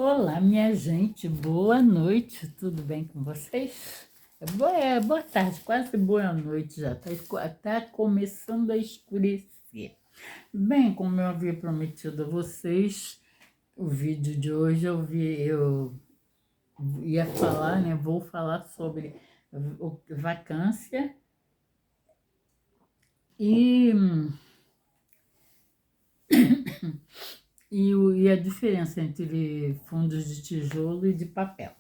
Olá, minha gente, boa noite, tudo bem com vocês? Boa tarde, quase boa noite já, tá começando a escurecer. Bem, como eu havia prometido a vocês, o vídeo de hoje eu ia falar, né? Vou falar sobre vacância e, e a diferença entre fundos de tijolo e de papel,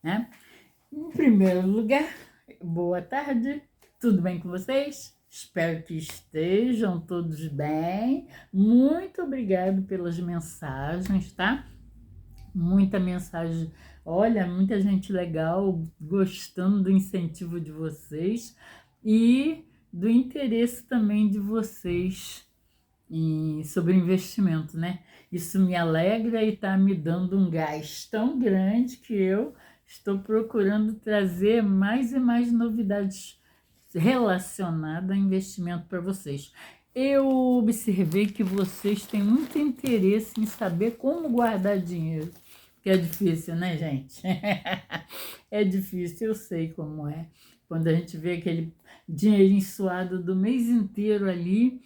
né? Em primeiro lugar, boa tarde, tudo bem com vocês? Espero que estejam todos bem. Muito obrigado pelas mensagens, tá? Muita mensagem, olha, muita gente legal gostando do incentivo de vocês e do interesse também de vocês sobre investimento, né? Isso me alegra e está me dando um gás tão grande que eu estou procurando trazer mais e mais novidades relacionadas a investimento para vocês. Eu observei que vocês têm muito interesse em saber como guardar dinheiro, que é difícil, né, gente? É difícil, eu sei como é. Quando a gente vê aquele dinheirinho suado do mês inteiro ali,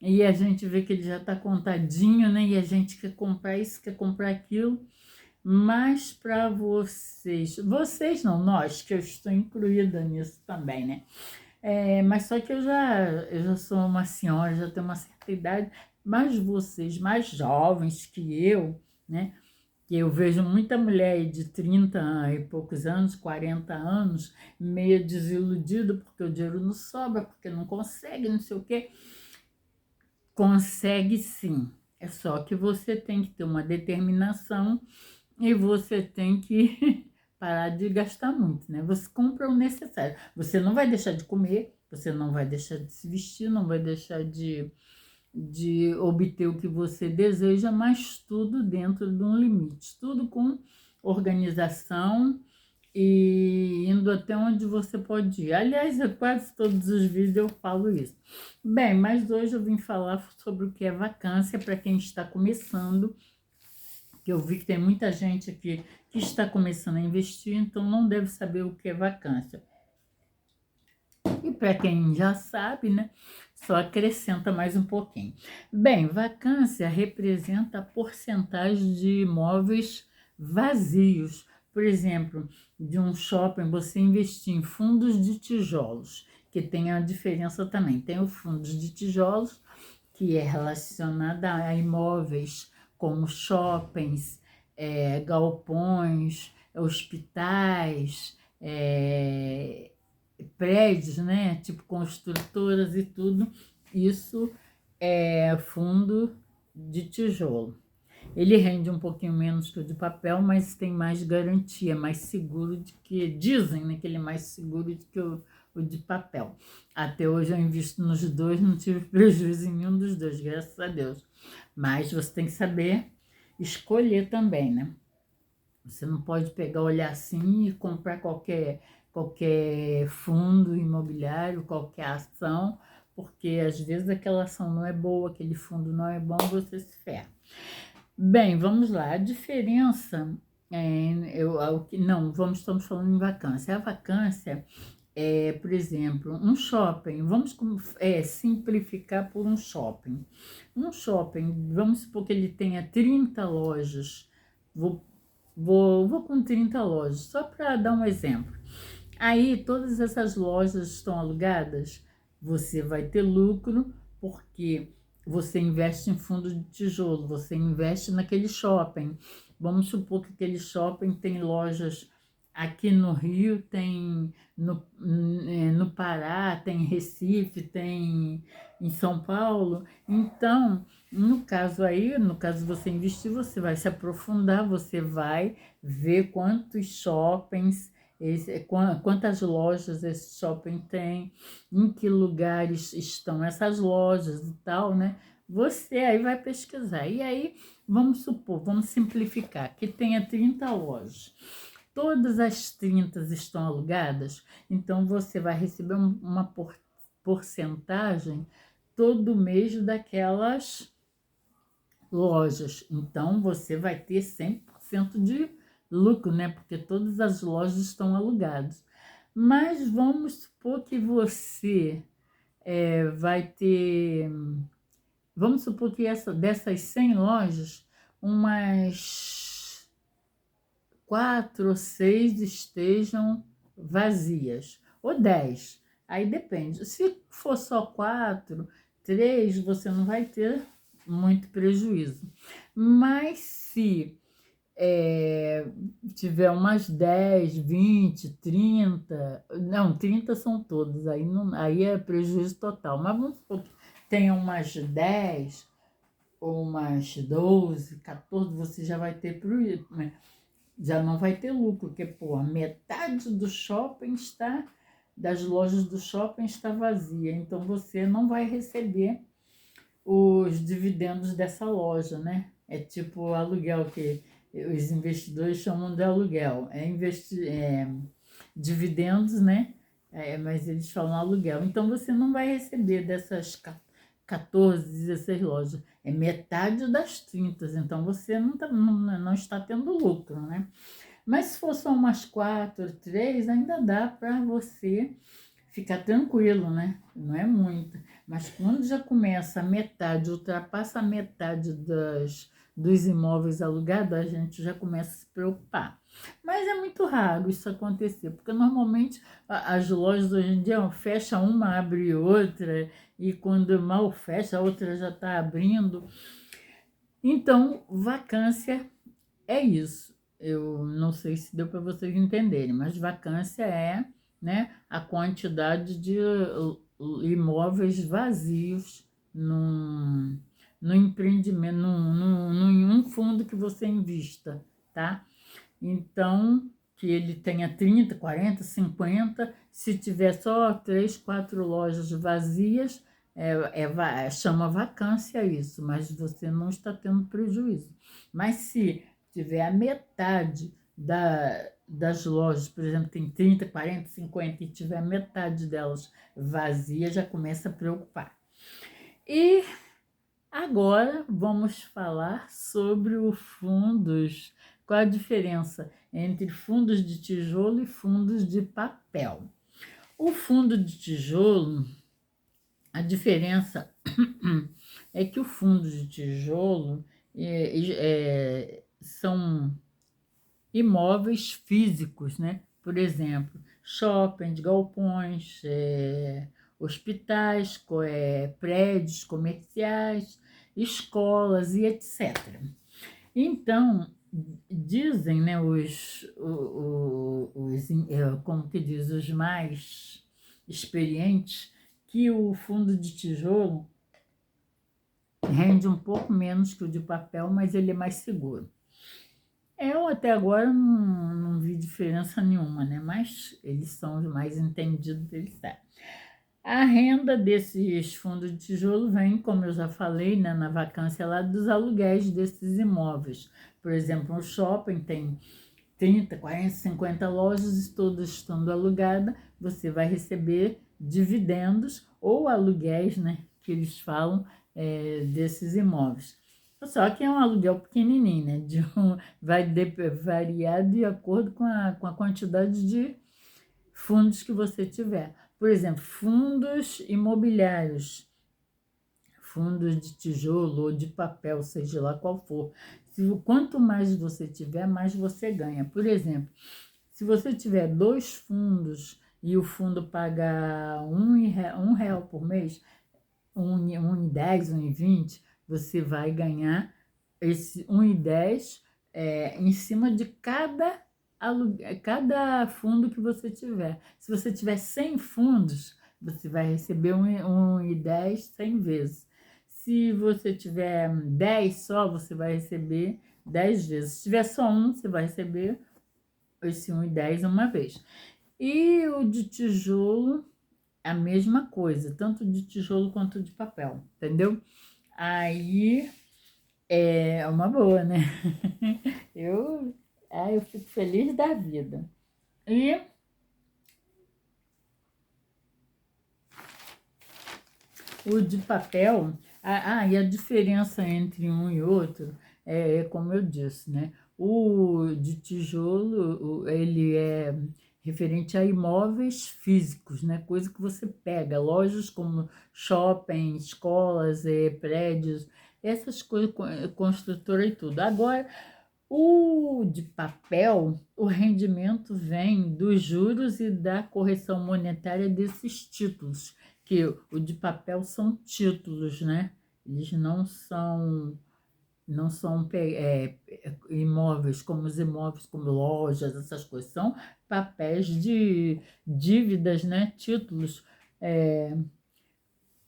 e a gente vê que ele já está contadinho, né? E a gente quer comprar isso, quer comprar aquilo. Mas para vocês não, nós, que eu estou incluída nisso também, né? Mas só que eu já sou uma senhora, já tenho uma certa idade, mas vocês mais jovens que eu, né? Que eu vejo muita mulher aí de 30 e poucos anos, 40 anos, meio desiludida porque o dinheiro não sobra, porque não consegue, não sei o quê. Consegue sim. É só que você tem que ter uma determinação e você tem que parar de gastar muito, né? Você compra o necessário. Você não vai deixar de comer, você não vai deixar de se vestir, não vai deixar de obter o que você deseja, mas tudo dentro de um limite. Tudo com organização e indo até onde você pode ir. Aliás, quase todos os vídeos eu falo isso. Bem, mas hoje eu vim falar sobre o que é vacância para quem está começando, que eu vi que tem muita gente aqui que está começando a investir, então não deve saber o que é vacância. E para quem já sabe, né, só acrescenta mais um pouquinho. Bem, vacância representa a porcentagem de imóveis vazios. Por exemplo, de um shopping, você investir em fundos de tijolos, que tem a diferença também. Tem o fundos de tijolos, que é relacionado a imóveis como shoppings, galpões, hospitais, prédios, né? Tipo construtoras e tudo. Isso é fundo de tijolo. Ele rende um pouquinho menos que o de papel, mas tem mais garantia, mais seguro de que... Dizem, né, que ele é mais seguro do que o de papel. Até hoje eu invisto nos dois, não tive prejuízo em nenhum dos dois, graças a Deus. Mas você tem que saber escolher também, né? Você não pode pegar, olhar assim e comprar qualquer fundo imobiliário, qualquer ação, porque às vezes aquela ação não é boa, aquele fundo não é bom, você se ferra. Bem, vamos lá. A diferença estamos falando em vacância. A vacância é, por exemplo, um shopping. Vamos simplificar por um shopping. Um shopping, vamos supor que ele tenha 30 lojas. Vou com 30 lojas, só para dar um exemplo. Aí, todas essas lojas estão alugadas, você vai ter lucro, porque você investe em fundo de tijolo, você investe naquele shopping. Vamos supor que aquele shopping tem lojas aqui no Rio, tem no Pará, tem em Recife, tem em São Paulo. Então, no caso aí, no caso de você investir, você vai se aprofundar, você vai ver quantos shoppings, quantas lojas esse shopping tem, em que lugares estão essas lojas e tal, né? Você aí vai pesquisar. E aí, vamos supor, vamos simplificar, que tenha 30 lojas. Todas as 30 estão alugadas, então você vai receber uma porcentagem todo mês daquelas lojas. Então, você vai ter 100%. 100% de lucro, né? Porque todas as lojas estão alugadas. Mas vamos supor que você vai ter... Vamos supor que dessas 100 lojas, umas 4 ou 6 estejam vazias, ou 10. Aí depende. Se for só 4, 3, você não vai ter muito prejuízo. Mas se tiver umas 10, 20, 30, não, 30 são todas, aí, não, aí é prejuízo total. Mas vamos supor que tenha umas 10 ou umas 12, 14, você já vai ter prejuízo, né? Já não vai ter lucro, porque pô, a metade do shopping está, das lojas do shopping está vazia, então você não vai receber os dividendos dessa loja, né? É tipo aluguel que os investidores chamam de aluguel, dividendos, né? Mas eles falam aluguel. Então você não vai receber dessas 14, 16 lojas. É metade das 30, então você não está tendo lucro, né? Mas se for só umas 4, 3, ainda dá para você ficar tranquilo, né? Não é muito. Mas quando já começa a metade, ultrapassa a metade dos imóveis alugados, a gente já começa a se preocupar. Mas é muito raro isso acontecer, porque normalmente as lojas hoje em dia fecham uma, abre outra, e quando mal fecha, a outra já está abrindo. Então, vacância é isso. Eu não sei se deu para vocês entenderem, mas vacância é, né, a quantidade de imóveis vazios num empreendimento, em um fundo que você invista, tá? Então, que ele tenha 30, 40, 50, se tiver só 3, 4 lojas vazias, chama vacância isso, mas você não está tendo prejuízo. Mas se tiver a metade das lojas, por exemplo, tem 30, 40, 50, e tiver a metade delas vazia, já começa a preocupar. E agora vamos falar sobre os fundos. Qual a diferença entre fundos de tijolo e fundos de papel? O fundo de tijolo, a diferença é que o fundo de tijolo são imóveis físicos, né? Por exemplo, shoppings, galpões, hospitais, prédios comerciais, escolas e etc. Então, dizem, né, como que diz, os mais experientes, que o fundo de tijolo rende um pouco menos que o de papel, mas ele é mais seguro. Eu até agora não vi diferença nenhuma, né? Mas eles são os mais entendidos, eles sabem. A renda desses fundos de tijolo vem, como eu já falei, né, na vacância lá dos aluguéis desses imóveis. Por exemplo, um shopping tem 30, 40, 50 lojas, todas estando alugadas, você vai receber dividendos ou aluguéis, né, que eles falam, desses imóveis. Só que é um aluguel pequenininho, né? Vai variar de acordo com a quantidade de fundos que você tiver. Por exemplo, fundos imobiliários, fundos de tijolo ou de papel, seja lá qual for. Quanto mais você tiver, mais você ganha. Por exemplo, se você tiver 2 fundos e o fundo paga um real por mês, 1,10, 1,20, você vai ganhar esse 1,10 em cima de cada fundo que você tiver. Se você tiver 100 fundos, você vai receber 1,10 100 vezes. Se você tiver 10 só, você vai receber 10 vezes. Se tiver só um, você vai receber esse 1,10 uma vez. E o de tijolo, a mesma coisa, tanto de tijolo quanto de papel, entendeu? Aí é uma boa, né? Eu fico feliz da vida. E o de papel, e a diferença entre um e outro como eu disse, né? O de tijolo, ele é referente a imóveis físicos, né? Coisa que você pega, lojas como shopping, escolas, prédios, essas coisas, construtora e tudo. Agora, o de papel, o rendimento vem dos juros e da correção monetária desses títulos, que o de papel são títulos, né? Eles não são imóveis como os imóveis, como lojas, essas coisas, são papéis de dívidas, né? Títulos,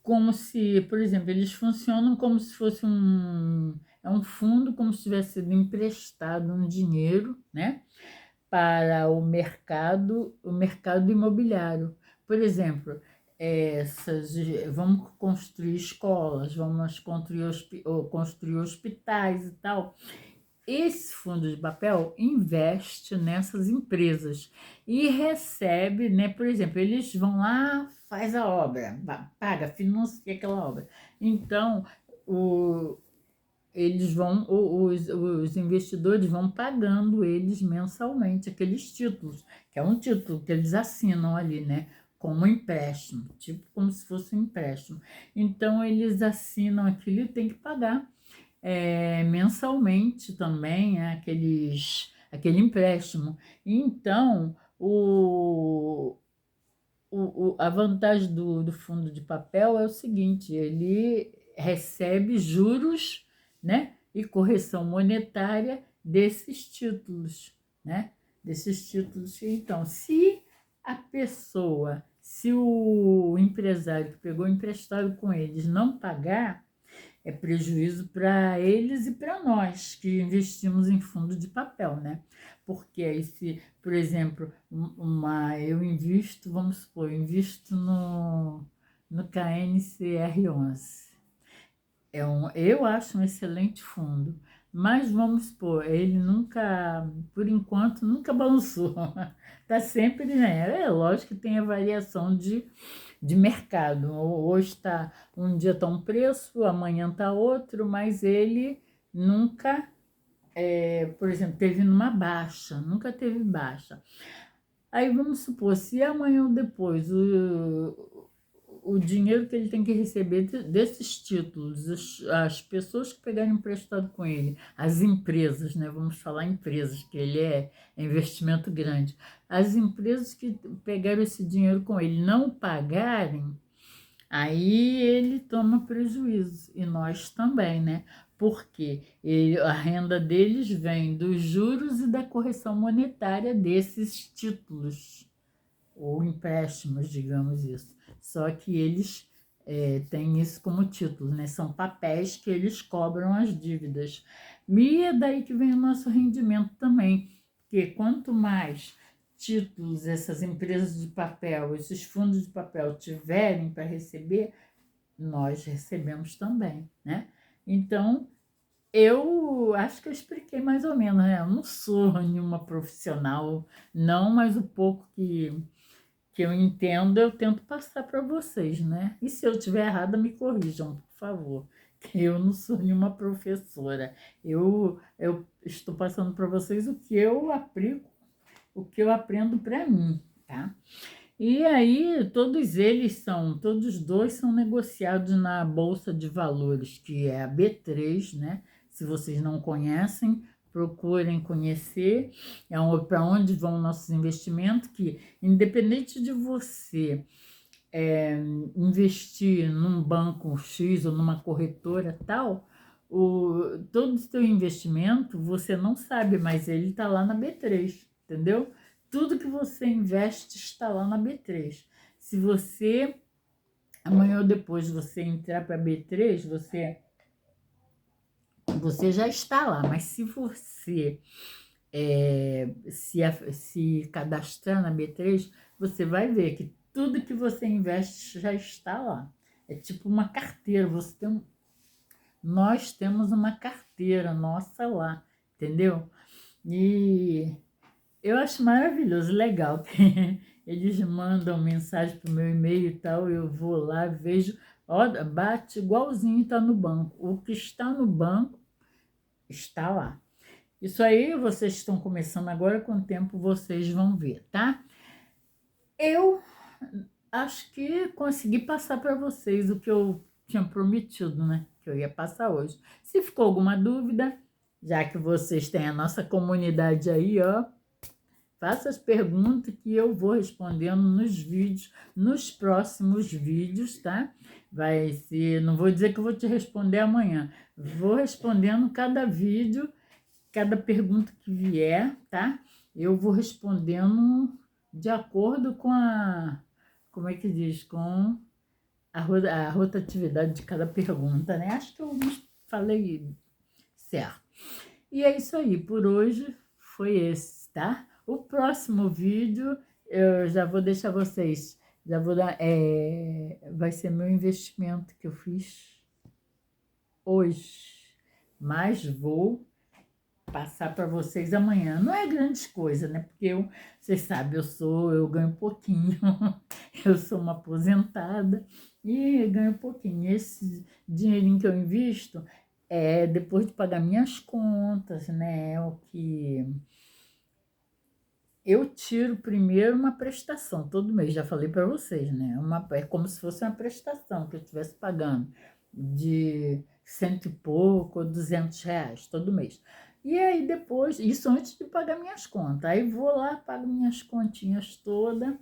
como se, por exemplo, eles funcionam como se fosse um fundo, como se tivesse sido emprestado um dinheiro, né? Para o mercado imobiliário. Por exemplo, vamos construir escolas, vamos construir hospitais e tal. Esse fundo de papel investe nessas empresas e recebe, né? Por exemplo, eles vão lá, faz a obra, paga, financia aquela obra. Então, o, os investidores vão pagando eles mensalmente aqueles títulos, que é um título que eles assinam ali, né? Como empréstimo, tipo como se fosse um empréstimo. Então, eles assinam aquilo e tem que pagar mensalmente também aquele empréstimo. Então, a vantagem do fundo de papel é o seguinte: ele recebe juros, né, e correção monetária desses títulos, né? Desses títulos. Então, se o empresário que pegou emprestado com eles não pagar, é prejuízo para eles e para nós que investimos em fundo de papel, né? Porque aí se, por exemplo, eu invisto, vamos supor, eu invisto no KNCR11. Eu acho um excelente fundo, mas vamos supor, ele nunca, por enquanto, nunca balançou. Tá sempre, né? É lógico que tem a variação de mercado. Hoje está um dia está um preço, amanhã está outro, mas ele nunca, por exemplo, teve numa baixa, nunca teve baixa. Aí vamos supor, se amanhã ou depois o dinheiro que ele tem que receber desses títulos, as pessoas que pegarem emprestado com ele, as empresas, né? Vamos falar empresas, que ele é investimento grande. As empresas que pegaram esse dinheiro com ele não pagarem, aí ele toma prejuízo, e nós também, né? Porque a renda deles vem dos juros e da correção monetária desses títulos, ou empréstimos, digamos isso. Só que eles têm isso como título, né? São papéis que eles cobram as dívidas. E é daí que vem o nosso rendimento também, porque quanto mais títulos essas empresas de papel, esses fundos de papel tiverem para receber, nós recebemos também, né? Então, eu acho que eu expliquei mais ou menos, né? Eu não sou nenhuma profissional, não, mas o pouco que eu entendo, eu tento passar para vocês, né? E se eu estiver errada, me corrijam, por favor. Que eu não sou nenhuma professora. Eu estou passando para vocês o que eu aplico, o que eu aprendo para mim, tá? E aí, todos dois são negociados na Bolsa de Valores, que é a B3, né? Se vocês não conhecem, procurem conhecer. Para onde vão nossos investimentos, que independente de você investir num banco X ou numa corretora tal, todo o seu investimento, você não sabe, mas ele está lá na B3, entendeu? Tudo que você investe está lá na B3. Se você, amanhã ou depois, você entrar para a B3, você já está lá. Mas se você se cadastrar na B3, você vai ver que tudo que você investe já está lá. É tipo uma carteira. Nós temos uma carteira nossa lá, entendeu? E eu acho maravilhoso, legal. Eles mandam mensagem para o meu e-mail e tal, eu vou lá, vejo, ó, bate igualzinho está no banco. O que está no banco está lá. Isso aí vocês estão começando agora, com o tempo vocês vão ver, tá? Eu acho que consegui passar para vocês o que eu tinha prometido, né? Que eu ia passar hoje. Se ficou alguma dúvida, já que vocês têm a nossa comunidade aí, ó, faça as perguntas que eu vou respondendo nos vídeos, nos próximos vídeos, tá? Vai ser, não vou dizer que eu vou te responder amanhã, vou respondendo cada vídeo, cada pergunta que vier, tá? Eu vou respondendo de acordo com como é que diz, com a rotatividade de cada pergunta, né? Acho que eu falei certo. E é isso aí, por hoje foi esse, tá? O próximo vídeo eu já vou deixar vocês, já vou dar, vai ser meu investimento que eu fiz hoje, mas vou passar para vocês amanhã. Não é grande coisa, né? Porque vocês sabem, eu ganho pouquinho, eu sou uma aposentada e ganho pouquinho. Esse dinheirinho que eu invisto é depois de pagar minhas contas, né? É o que eu tiro primeiro uma prestação todo mês, já falei para vocês, né? É como se fosse uma prestação que eu estivesse pagando de cento e pouco ou R$ 200 todo mês. E aí depois, isso antes de pagar minhas contas, aí vou lá, pago minhas continhas todas.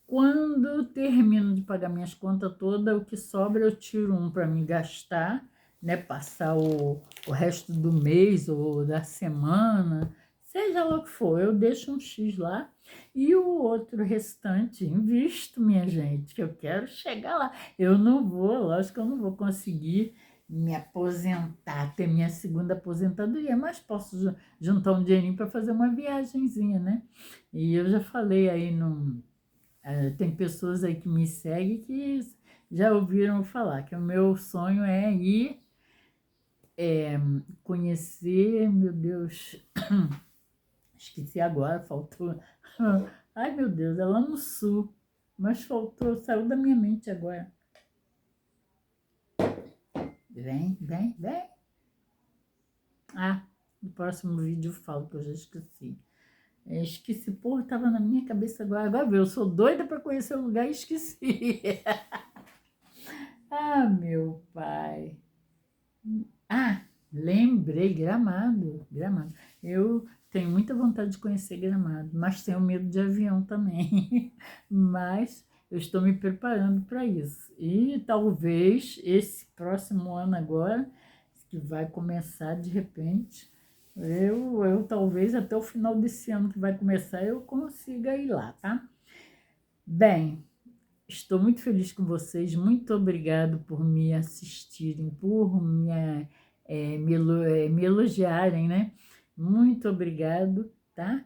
Quando termino de pagar minhas contas todas, o que sobra eu tiro um para me gastar, né? Passar o resto do mês ou da semana, seja lá o que for, eu deixo um X lá e o outro restante invisto, minha gente, que eu quero chegar lá. Eu não vou, lógico que eu não vou conseguir me aposentar, ter minha segunda aposentadoria, mas posso juntar um dinheirinho para fazer uma viagenzinha, né? E eu já falei aí tem pessoas aí que me seguem que já ouviram falar que o meu sonho é ir conhecer, meu Deus, esqueci agora, faltou. Ai, meu Deus, é lá no sul, mas faltou, saiu da minha mente agora. Vem, vem, vem. Ah, no próximo vídeo eu falo que eu já esqueci. Esqueci, porra, tava na minha cabeça agora. Agora vê, eu sou doida para conhecer o lugar e esqueci. Ah, meu pai. Ah, lembrei, Gramado, Gramado. Eu tenho muita vontade de conhecer Gramado, mas tenho medo de avião também. Mas eu estou me preparando para isso. E talvez esse próximo ano agora, que vai começar de repente, eu talvez até o final desse ano que vai começar, eu consiga ir lá, tá? Bem, estou muito feliz com vocês, muito obrigado por me assistirem, por me elogiarem, né? Muito obrigado, tá?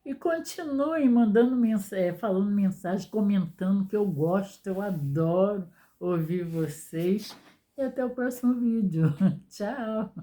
E continuem mandando mensagem, falando mensagem, comentando, que eu gosto, eu adoro ouvir vocês. E até o próximo vídeo. Tchau!